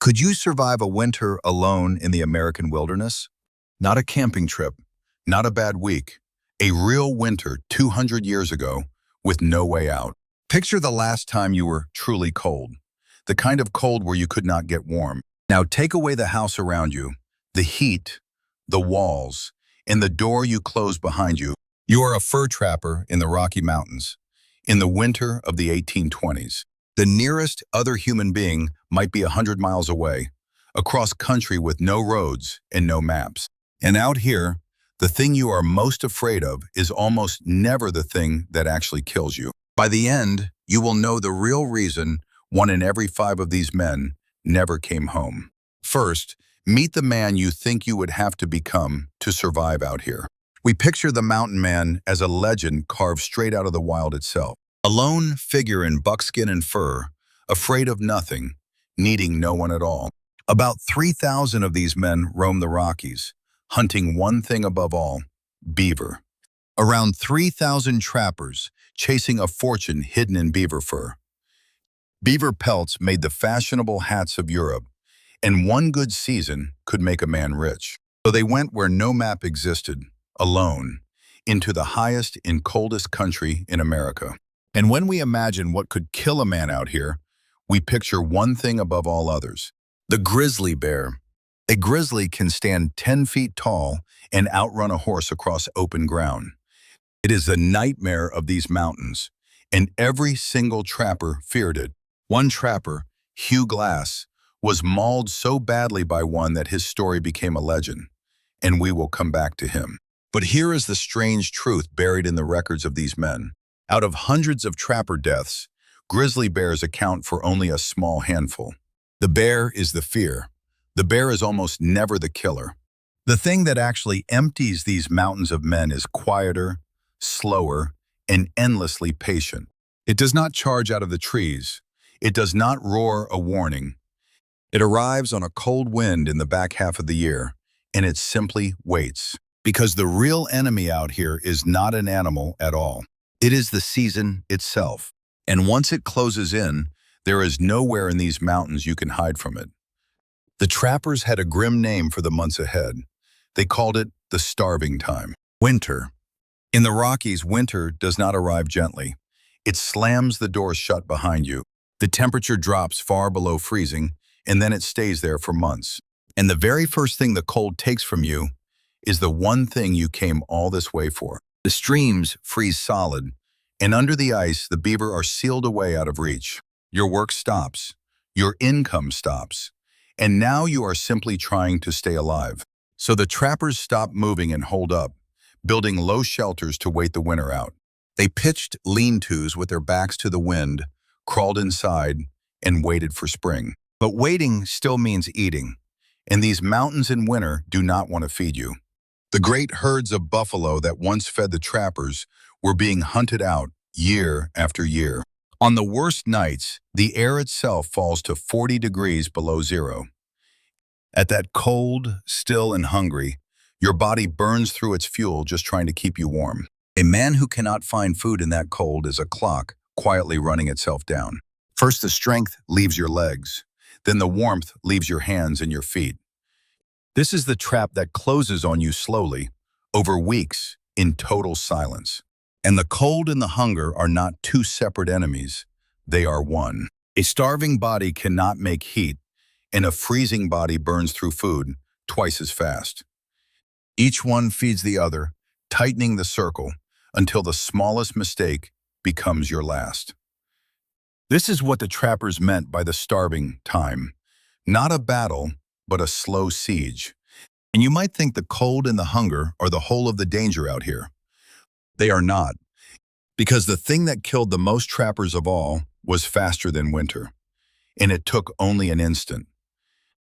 Could you survive a winter alone in the American wilderness? Not a camping trip, not a bad week, a real winter 200 years ago with no way out. Picture the last time you were truly cold, the kind of cold where you could not get warm. Now take away the house around you, the heat, the walls, and the door you close behind you. You are a fur trapper in the Rocky Mountains in the winter of the 1820s. The nearest other human being might be 100 miles away, across country with no roads and no maps. And out here, the thing you are most afraid of is almost never the thing that actually kills you. By the end, you will know the real reason 1 in every 5 of these men never came home. First, meet the man you think you would have to become to survive out here. We picture the mountain man as a legend carved straight out of the wild itself. A lone figure in buckskin and fur, afraid of nothing, needing no one at all. About 3,000 of these men roam the Rockies, hunting one thing above all, beaver. Around 3,000 trappers chasing a fortune hidden in beaver fur. Beaver pelts made the fashionable hats of Europe, and one good season could make a man rich. So they went where no map existed, alone, into the highest and coldest country in America. And when we imagine what could kill a man out here, we picture one thing above all others: the grizzly bear. A grizzly can stand 10 feet tall and outrun a horse across open ground. It is the nightmare of these mountains, and every single trapper feared it. One trapper, Hugh Glass, was mauled so badly by one that his story became a legend, and we will come back to him. But here is the strange truth buried in the records of these men. Out of hundreds of trapper deaths, grizzly bears account for only a small handful. The bear is the fear. The bear is almost never the killer. The thing that actually empties these mountains of men is quieter, slower, and endlessly patient. It does not charge out of the trees. It does not roar a warning. It arrives on a cold wind in the back half of the year, and it simply waits. Because the real enemy out here is not an animal at all. It is the season itself. And once it closes in, there is nowhere in these mountains you can hide from it. The trappers had a grim name for the months ahead. They called it the starving time. Winter. In the Rockies, winter does not arrive gently. It slams the door shut behind you. The temperature drops far below freezing, and then it stays there for months. And the very first thing the cold takes from you is the one thing you came all this way for. The streams freeze solid, and under the ice, the beaver are sealed away out of reach. Your work stops. Your income stops. And now you are simply trying to stay alive. So the trappers stop moving and hold up, building low shelters to wait the winter out. They pitched lean-tos with their backs to the wind, crawled inside, and waited for spring. But waiting still means eating, and these mountains in winter do not want to feed you. The great herds of buffalo that once fed the trappers were being hunted out year after year. On the worst nights, the air itself falls to 40 degrees below zero. At that cold, still, and hungry, your body burns through its fuel just trying to keep you warm. A man who cannot find food in that cold is a clock quietly running itself down. First, the strength leaves your legs. Then the warmth leaves your hands and your feet. This is the trap that closes on you slowly, over weeks, in total silence. And the cold and the hunger are not two separate enemies. They are one. A starving body cannot make heat, and a freezing body burns through food twice as fast. Each one feeds the other, tightening the circle until the smallest mistake becomes your last. This is what the trappers meant by the starving time. Not a battle, but a slow siege. And you might think the cold and the hunger are the whole of the danger out here. They are not, because the thing that killed the most trappers of all was faster than winter, and it took only an instant.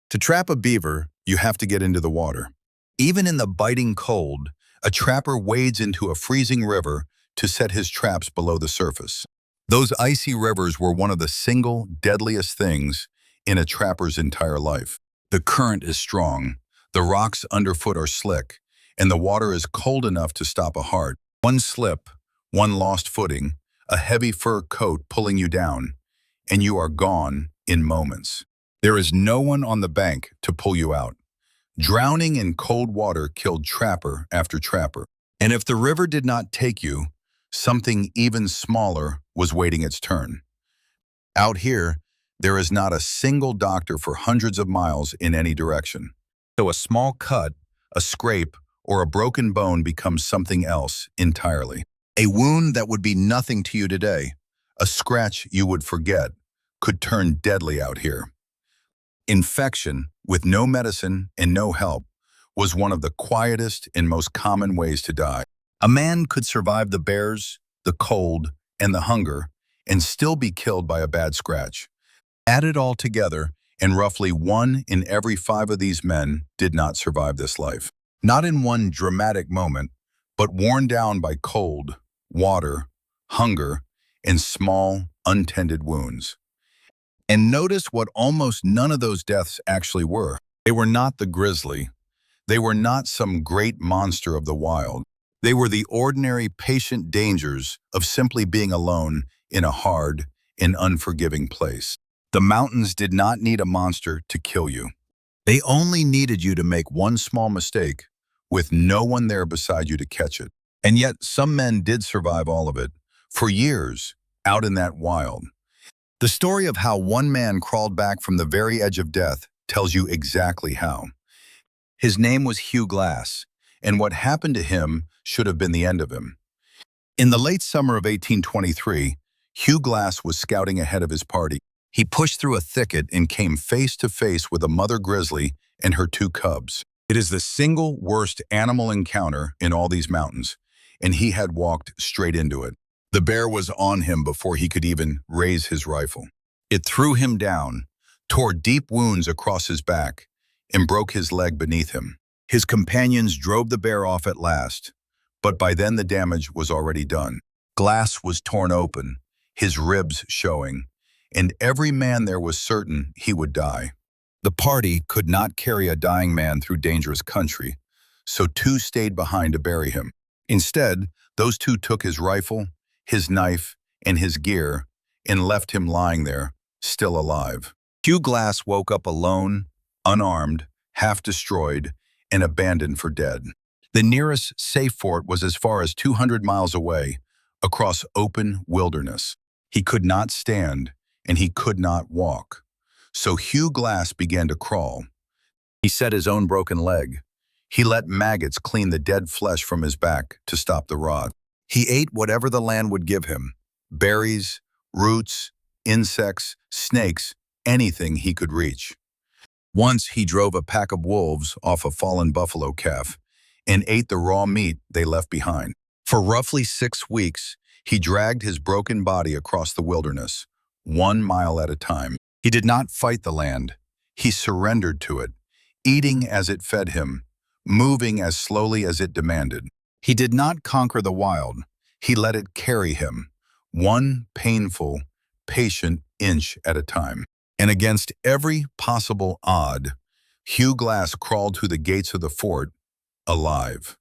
To trap a beaver, you have to get into the water. Even in the biting cold, a trapper wades into a freezing river to set his traps below the surface. Those icy rivers were one of the single deadliest things in a trapper's entire life. The current is strong, the rocks underfoot are slick, and the water is cold enough to stop a heart. One slip, one lost footing, a heavy fur coat pulling you down, and you are gone in moments. There is no one on the bank to pull you out. Drowning in cold water killed trapper after trapper. And if the river did not take you, something even smaller was waiting its turn. Out here, there is not a single doctor for hundreds of miles in any direction. So a small cut, a scrape, or a broken bone becomes something else entirely. A wound that would be nothing to you today, a scratch you would forget, could turn deadly out here. Infection, with no medicine and no help, was one of the quietest and most common ways to die. A man could survive the bears, the cold, and the hunger, and still be killed by a bad scratch. Add it all together, and roughly 1 in every 5 of these men did not survive this life. Not in one dramatic moment, but worn down by cold, water, hunger, and small, untended wounds. And notice what almost none of those deaths actually were. They were not the grizzly. They were not some great monster of the wild. They were the ordinary, patient dangers of simply being alone in a hard and unforgiving place. The mountains did not need a monster to kill you. They only needed you to make one small mistake with no one there beside you to catch it. And yet some men did survive all of it, for years, out in that wild. The story of how one man crawled back from the very edge of death tells you exactly how. His name was Hugh Glass, and what happened to him should have been the end of him. In the late summer of 1823, Hugh Glass was scouting ahead of his party. He pushed through a thicket and came face to face with a mother grizzly and her 2 cubs. It is the single worst animal encounter in all these mountains, and he had walked straight into it. The bear was on him before he could even raise his rifle. It threw him down, tore deep wounds across his back, and broke his leg beneath him. His companions drove the bear off at last, but by then the damage was already done. Glass was torn open, his ribs showing, and every man there was certain he would die. The party could not carry a dying man through dangerous country, so 2 stayed behind to bury him. Instead, those 2 took his rifle, his knife, and his gear, and left him lying there, still alive. Hugh Glass woke up alone, unarmed, half destroyed, and abandoned for dead. The nearest safe fort was as far as 200 miles away, across open wilderness. He could not stand, and he could not walk. So Hugh Glass began to crawl. He set his own broken leg. He let maggots clean the dead flesh from his back to stop the rot. He ate whatever the land would give him, berries, roots, insects, snakes, anything he could reach. Once he drove a pack of wolves off a fallen buffalo calf and ate the raw meat they left behind. For roughly 6 weeks, he dragged his broken body across the wilderness, 1 mile at a time. He did not fight the land. He surrendered to it, eating as it fed him, moving as slowly as it demanded. He did not conquer the wild. He let it carry him, one painful, patient inch at a time. And against every possible odd, Hugh Glass crawled through the gates of the fort, alive.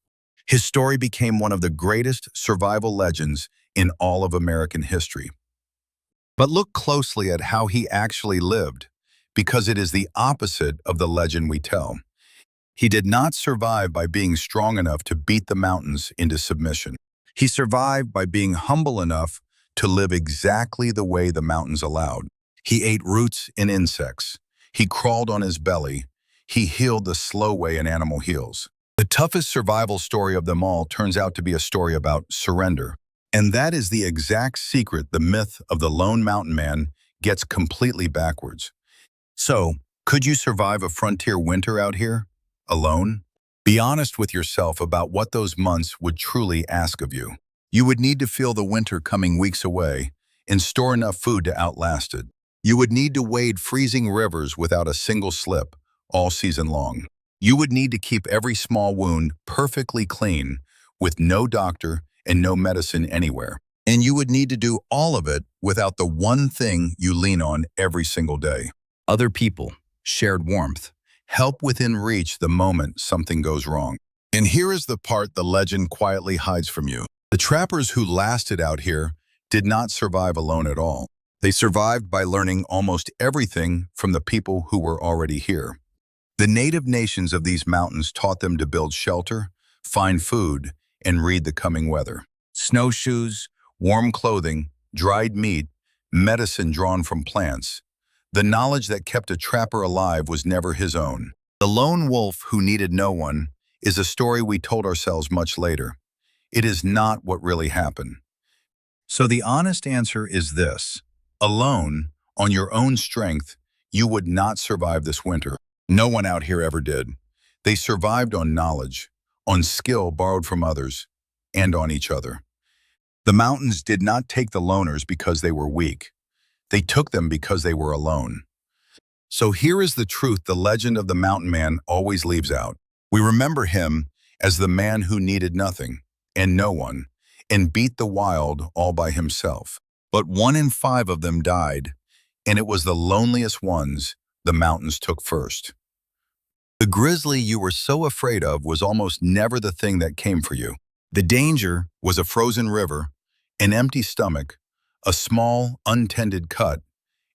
His story became one of the greatest survival legends in all of American history. But look closely at how he actually lived, because it is the opposite of the legend we tell. He did not survive by being strong enough to beat the mountains into submission. He survived by being humble enough to live exactly the way the mountains allowed. He ate roots and insects. He crawled on his belly. He healed the slow way an animal heals. The toughest survival story of them all turns out to be a story about surrender. And that is the exact secret the myth of the lone mountain man gets completely backwards. So, could you survive a frontier winter out here, alone? Be honest with yourself about what those months would truly ask of you. You would need to feel the winter coming weeks away and store enough food to outlast it. You would need to wade freezing rivers without a single slip all season long. You would need to keep every small wound perfectly clean with no doctor and no medicine anywhere. And you would need to do all of it without the one thing you lean on every single day. Other people, shared warmth, help within reach the moment something goes wrong. And here is the part the legend quietly hides from you. The trappers who lasted out here did not survive alone at all. They survived by learning almost everything from the people who were already here. The native nations of these mountains taught them to build shelter, find food, and read the coming weather. Snowshoes, warm clothing, dried meat, medicine drawn from plants. The knowledge that kept a trapper alive was never his own. The lone wolf who needed no one is a story we told ourselves much later. It is not what really happened. So the honest answer is this. Alone, on your own strength, you would not survive this winter. No one out here ever did. They survived on knowledge, on skill borrowed from others, and on each other. The mountains did not take the loners because they were weak. They took them because they were alone. So here is the truth the legend of the mountain man always leaves out. We remember him as the man who needed nothing and no one and beat the wild all by himself. But 1 in 5 of them died, and it was the loneliest ones the mountains took first. The grizzly you were so afraid of was almost never the thing that came for you. The danger was a frozen river, an empty stomach, a small, untended cut,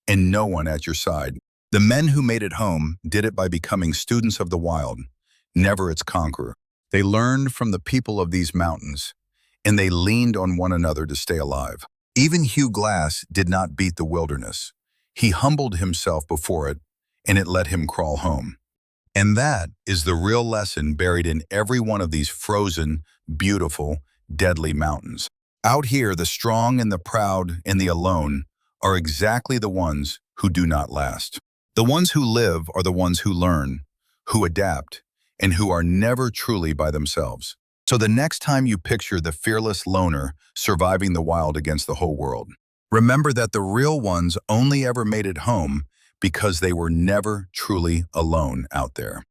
and no one at your side. The men who made it home did it by becoming students of the wild, never its conqueror. They learned from the people of these mountains, and they leaned on one another to stay alive. Even Hugh Glass did not beat the wilderness. He humbled himself before it, and it let him crawl home. And that is the real lesson buried in every one of these frozen, beautiful, deadly mountains. Out here, the strong and the proud and the alone are exactly the ones who do not last. The ones who live are the ones who learn, who adapt, and who are never truly by themselves. So the next time you picture the fearless loner surviving the wild against the whole world, remember that the real ones only ever made it home because they were never truly alone out there.